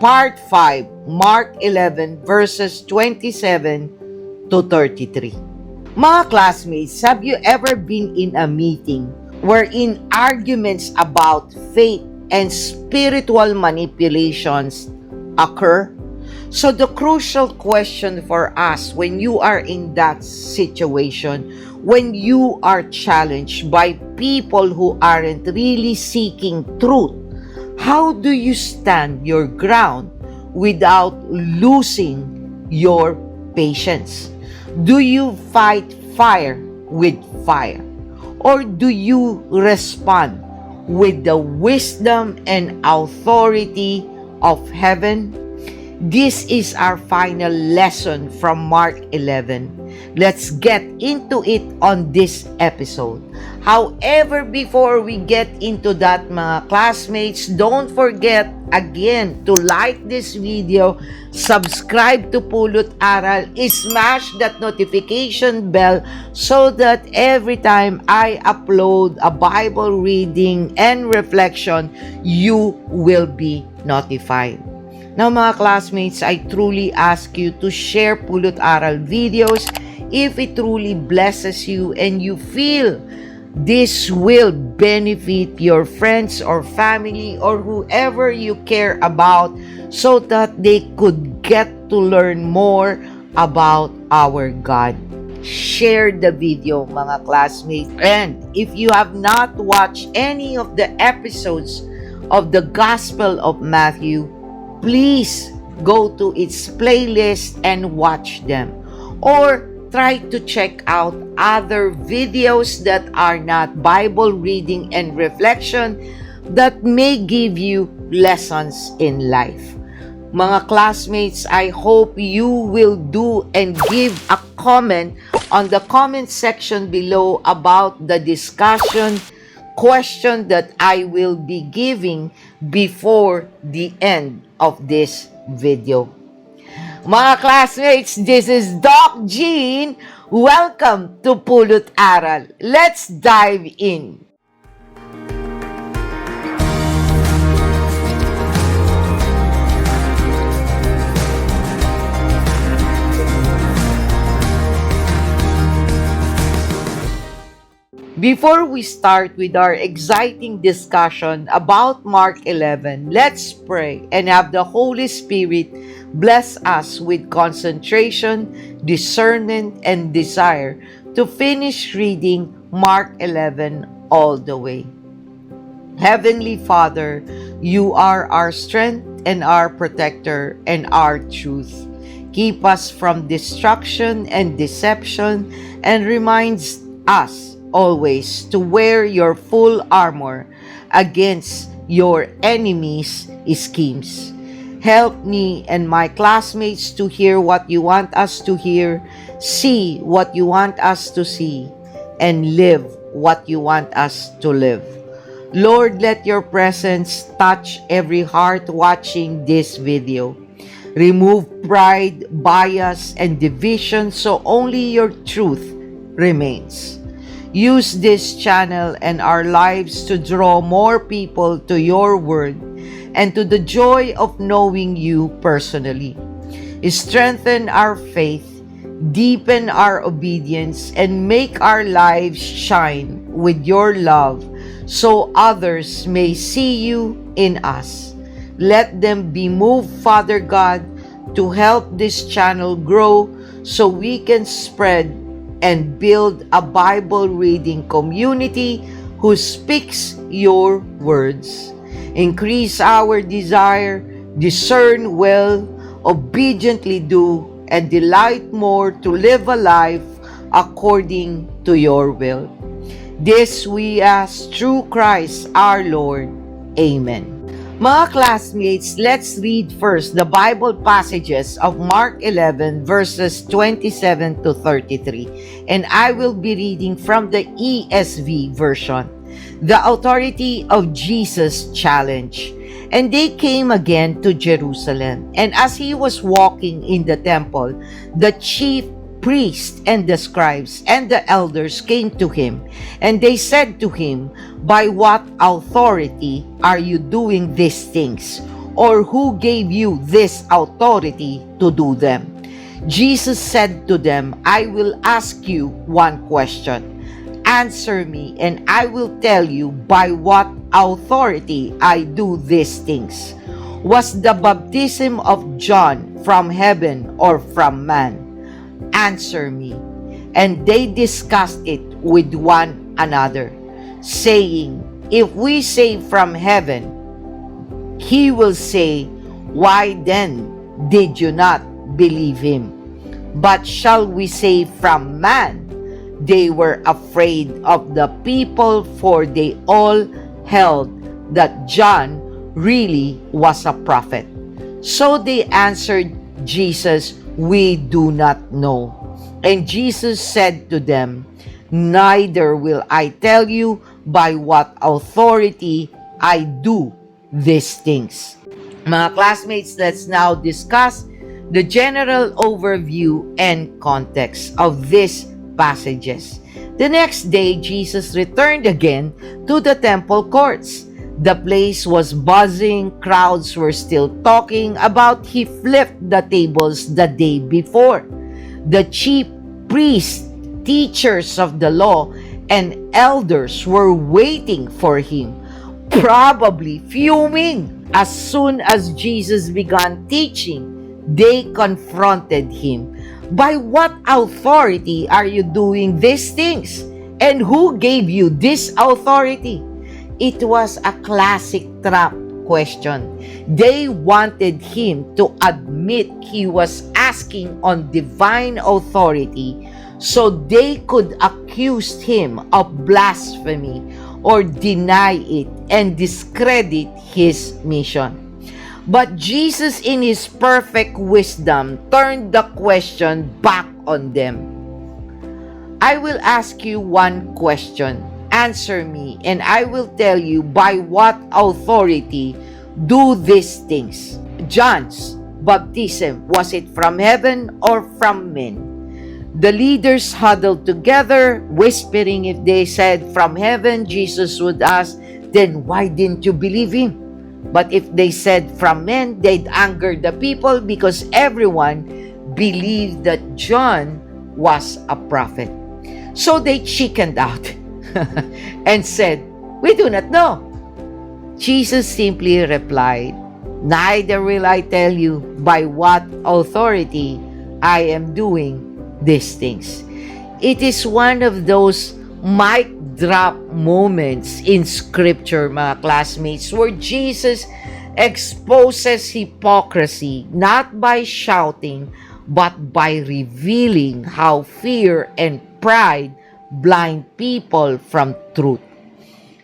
Part 5, Mark 11 verses 27 to 33. Mga classmates, have you ever been in a meeting wherein arguments about faith and spiritual manipulations occur? So the crucial question for us when you are in that situation, when you are challenged by people who aren't really seeking truth, how do you stand your ground without losing your patience? Do you fight fire with fire? Or do you respond with the wisdom and authority of heaven? This is our final lesson from Mark 11. Let's get into it on this episode. However, before we get into that, mga classmates, don't forget again to like this video, subscribe to Pulot Aral, smash that notification bell so that every time I upload a Bible reading and reflection, you will be notified. Now mga classmates, I truly ask you to share Pulot Aral videos if it truly blesses you and you feel this will benefit your friends or family or whoever you care about so that they could get to learn more about our God. Share the video mga classmates. And if you have not watched any of the episodes of the Gospel of Matthew, please go to its playlist and watch them. Or try to check out other videos that are not Bible reading and reflection that may give you lessons in life. Mga classmates, I hope you will do and give a comment on the comment section below about the discussion question that I will be giving before the end of this video. Mga classmates, this is Doc Jean. Welcome to Pulot Aral. Let's dive in. Before we start with our exciting discussion about Mark 11, let's pray and have the Holy Spirit bless us with concentration, discernment, and desire to finish reading Mark 11 all the way. Heavenly Father, you are our strength and our protector and our truth. Keep us from destruction and deception and reminds us always to wear your full armor against your enemies' schemes. Help me and my classmates to hear what you want us to hear, see what you want us to see, and live what you want us to live. Lord, let your presence touch every heart watching this video. Remove pride, bias, and division so only your truth remains. Use this channel and our lives to draw more people to your word and to the joy of knowing you personally. Strengthen our faith, deepen our obedience, and make our lives shine with your love so others may see you in us. Let them be moved, Father God, to help this channel grow so we can spread and build a Bible reading community who speaks your words. Increase our desire, discern well, obediently do, and delight more to live a life according to your will. This we ask through Christ our Lord. Amen. Mga classmates, let's read first the Bible passages of Mark 11 verses 27 to 33. And I will be reading from the ESV version. The authority of Jesus challenge. And they came again to Jerusalem. And as he was walking in the temple, the chief priests and the scribes and the elders came to him, and they said to him, "By what authority are you doing these things? or who gave you this authority to do them? Jesus said to them, I will ask you one question. Answer me, and I will tell you by what authority I do these things. Was the baptism of John from heaven or from man? Answer me. And they discussed it with one another, saying, if we say from heaven, he will say, why then did you not believe him? But shall we say from man? They were afraid of the people, for they all held that John really was a prophet. So they answered Jesus, we do not know. And Jesus said to them, neither will I tell you by what authority I do these things. Mga classmates, let's now discuss the general overview and context of these passages. The next day, Jesus returned again to the temple courts. The place was buzzing, crowds were still talking about he flipped the tables the day before. The chief priests, teachers of the law, and elders were waiting for him, probably fuming. As soon as Jesus began teaching, they confronted him. By what authority are you doing these things? And who gave you this authority? It was a classic trap question. They wanted him to admit he was asking on divine authority so they could accuse him of blasphemy or deny it and discredit his mission. But Jesus, in his perfect wisdom, turned the question back on them. I will ask you one question. Answer me, and I will tell you by what authority do these things. John's baptism, was it from heaven or from men? The leaders huddled together, whispering. If they said from heaven, Jesus would ask, then why didn't you believe him? But if they said from men, they'd anger the people because everyone believed that John was a prophet. So they chickened out and said, we do not know. Jesus simply replied, neither will I tell you by what authority I am doing these things. It is one of those mic drop moments in Scripture, mga classmates, where Jesus exposes hypocrisy not by shouting, but by revealing how fear and pride blind people from truth.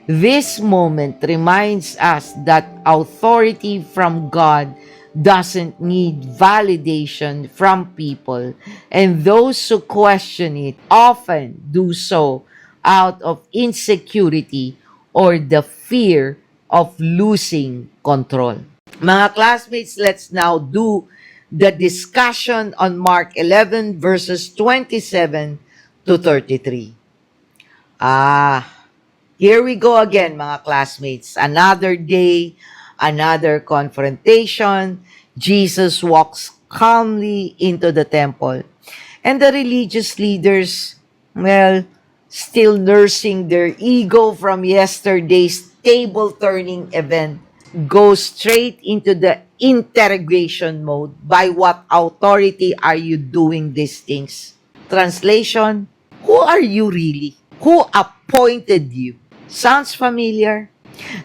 This moment reminds us that authority from God doesn't need validation from people, and those who question it often do so out of insecurity or the fear of losing control. Mga classmates, let's now do the discussion on Mark 11 verses 27 to 33. Here we go again, mga classmates. Another day, another confrontation. Jesus walks calmly into the temple. And the religious leaders, still nursing their ego from yesterday's table-turning event, go straight into the interrogation mode. By what authority are you doing these things? Translation, who are you really? Who appointed you? Sounds familiar?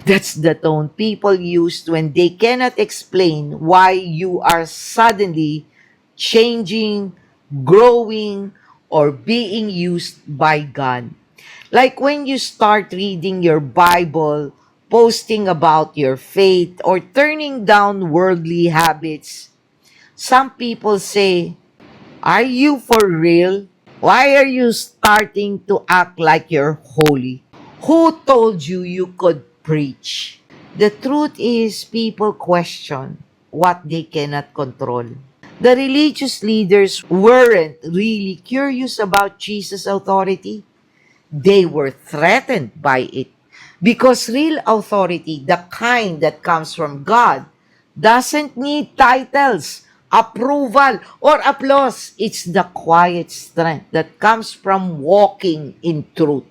That's the tone people use when they cannot explain why you are suddenly changing, growing, or being used by God. Like when you start reading your Bible, posting about your faith, or turning down worldly habits. Some people say, are you for real? Why are you starting to act like you're holy? Who told you you could preach? The truth is, people question what they cannot control. The religious leaders weren't really curious about Jesus' authority. They were threatened by it. Because real authority, the kind that comes from God, doesn't need titles, approval, or applause. It's the quiet strength that comes from walking in truth.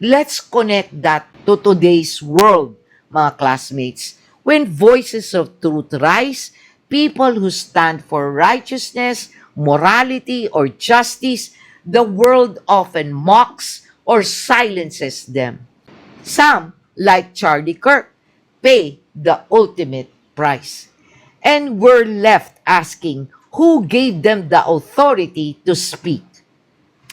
Let's connect that to today's world, mga classmates. When voices of truth rise, people who stand for righteousness, morality, or justice, the world often mocks or silences them. Some, like Charlie Kirk, pay the ultimate price. And we're left asking who gave them the authority to speak.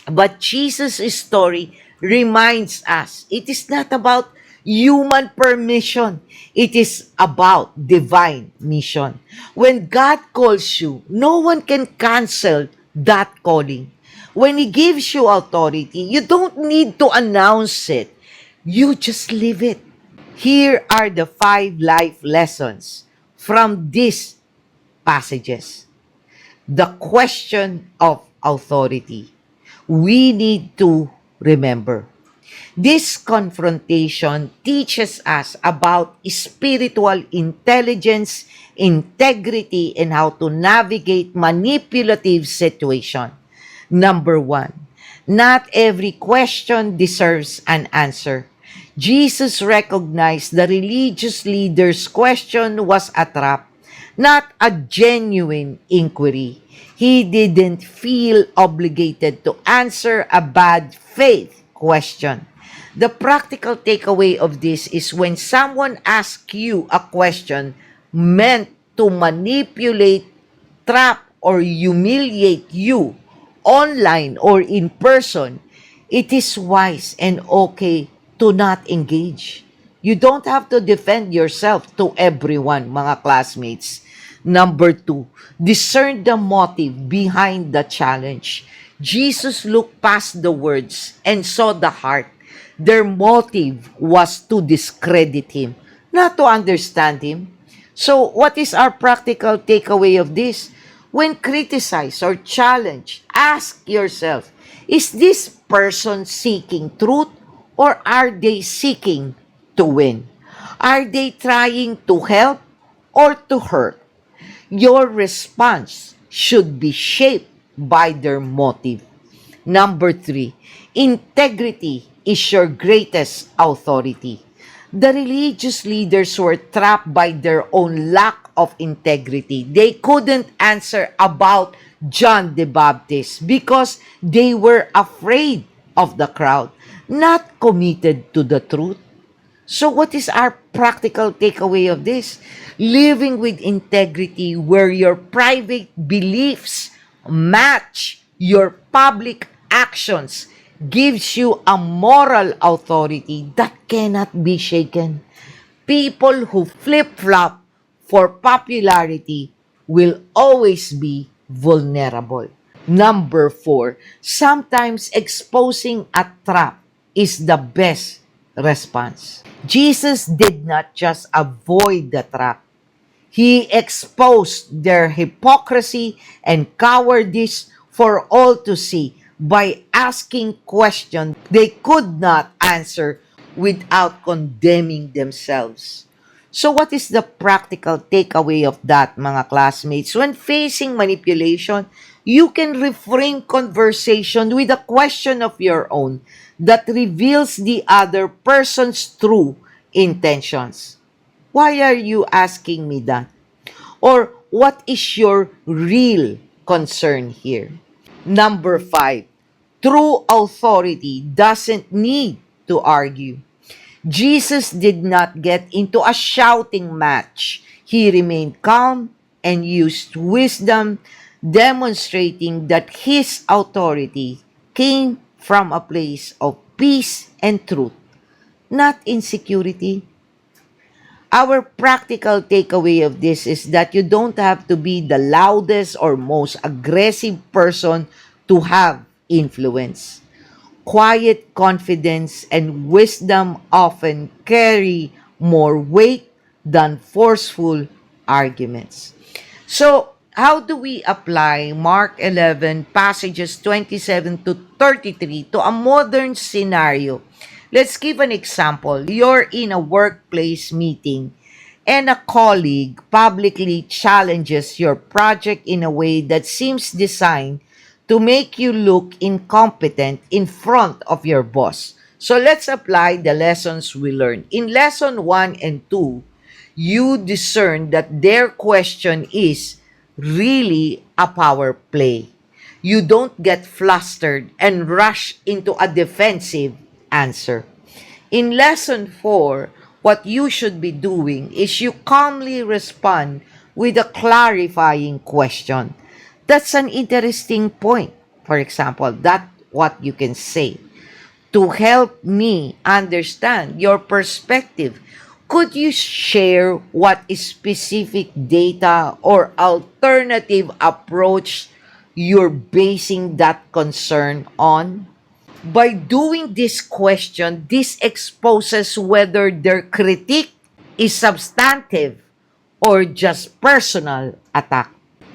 But Jesus' story reminds us it is not about human permission. It is about divine mission. When God calls you, no one can cancel that calling. When He gives you authority, you don't need to announce it. You just live it. Here are the 5 life lessons from these passages. The question of authority. We need to remember. This confrontation teaches us about spiritual intelligence, integrity, and how to navigate manipulative situation. Number 1, not every question deserves an answer. Jesus recognized the religious leader's question was a trap, not a genuine inquiry. He didn't feel obligated to answer a bad faith question. The practical takeaway of this is when someone asks you a question meant to manipulate, trap, or humiliate you, online or in person, it is wise and okay to not engage. You don't have to defend yourself to everyone, mga classmates. Number 2, discern the motive behind the challenge. Jesus looked past the words and saw the heart. Their motive was to discredit him, not to understand him. So, what is our practical takeaway of this? When criticized or challenged, ask yourself, is this person seeking truth or are they seeking to win? Are they trying to help or to hurt? Your response should be shaped by their motive. Number 3, integrity is your greatest authority. The religious leaders were trapped by their own lack of integrity. They couldn't answer about John the Baptist because they were afraid of the crowd, not committed to the truth. So what is our practical takeaway of this? Living with integrity where your private beliefs match your public actions gives you a moral authority that cannot be shaken. People who flip-flop for popularity will always be vulnerable. Number 4, sometimes exposing a trap is the best response. Jesus did not just avoid the trap. He exposed their hypocrisy and cowardice for all to see by asking questions they could not answer without condemning themselves. So what is the practical takeaway of that, mga classmates? When facing manipulation, you can reframe conversation with a question of your own that reveals the other person's true intentions. Why are you asking me that? Or what is your real concern here? Number 5, true authority doesn't need to argue. Jesus did not get into a shouting match. He remained calm and used wisdom, demonstrating that his authority came from a place of peace and truth, not insecurity. Our practical takeaway of this is that you don't have to be the loudest or most aggressive person to have influence. Quiet confidence and wisdom often carry more weight than forceful arguments. So, how do we apply Mark 11 passages 27 to 33 to a modern scenario? Let's give an example. You're in a workplace meeting and a colleague publicly challenges your project in a way that seems designed to make you look incompetent in front of your boss. So let's apply the lessons we learned. In lesson 1 and 2, you discern that their question is really a power play. You don't get flustered and rush into a defensive answer. In lesson 4, what you should be doing is you calmly respond with a clarifying question. That's an interesting point. For example, that's what you can say. To help me understand your perspective, could you share what specific data or alternative approach you're basing that concern on? By doing this question, this exposes whether their critique is substantive or just personal attack.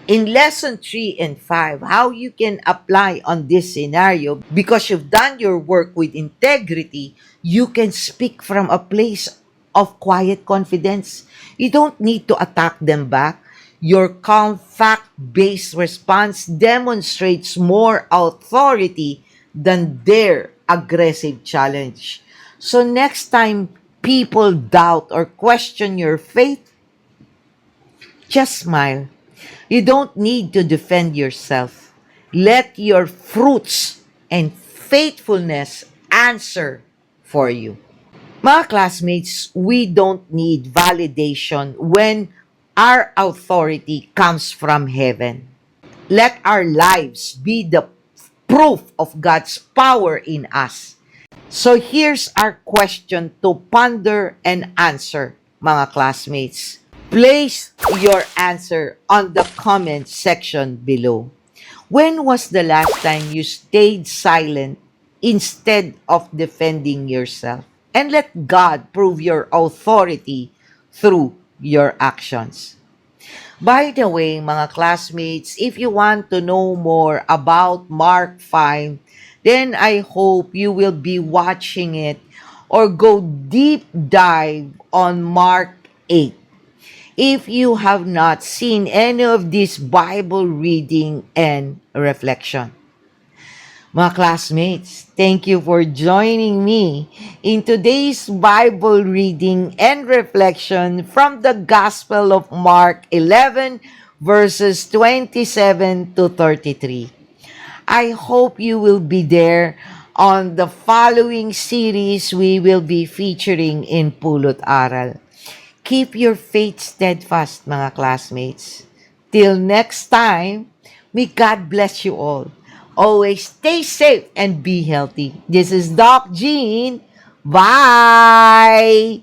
In lesson 3 and 5, how you can apply on this scenario, because you've done your work with integrity, you can speak from a place of quiet confidence. You don't need to attack them back. Your calm, fact-based response demonstrates more authority than their aggressive challenge. So next time people doubt or question your faith, just smile. You don't need to defend yourself. Let your fruits and faithfulness answer for you. Mga classmates, we don't need validation when our authority comes from heaven. Let our lives be the proof of God's power in us. So here's our question to ponder and answer, mga classmates. Place your answer on the comment section below. When was the last time you stayed silent instead of defending yourself? And let God prove your authority through your actions. By the way, mga classmates, if you want to know more about Mark 5, then I hope you will be watching it or go deep dive on Mark 8. If you have not seen any of this Bible reading and reflection. Mga classmates, thank you for joining me in today's Bible reading and reflection from the Gospel of Mark 11 verses 27 to 33. I hope you will be there on the following series we will be featuring in Pulot Aral. Keep your faith steadfast, mga classmates. Till next time, may God bless you all. Always stay safe and be healthy. This is Doc Jean. Bye!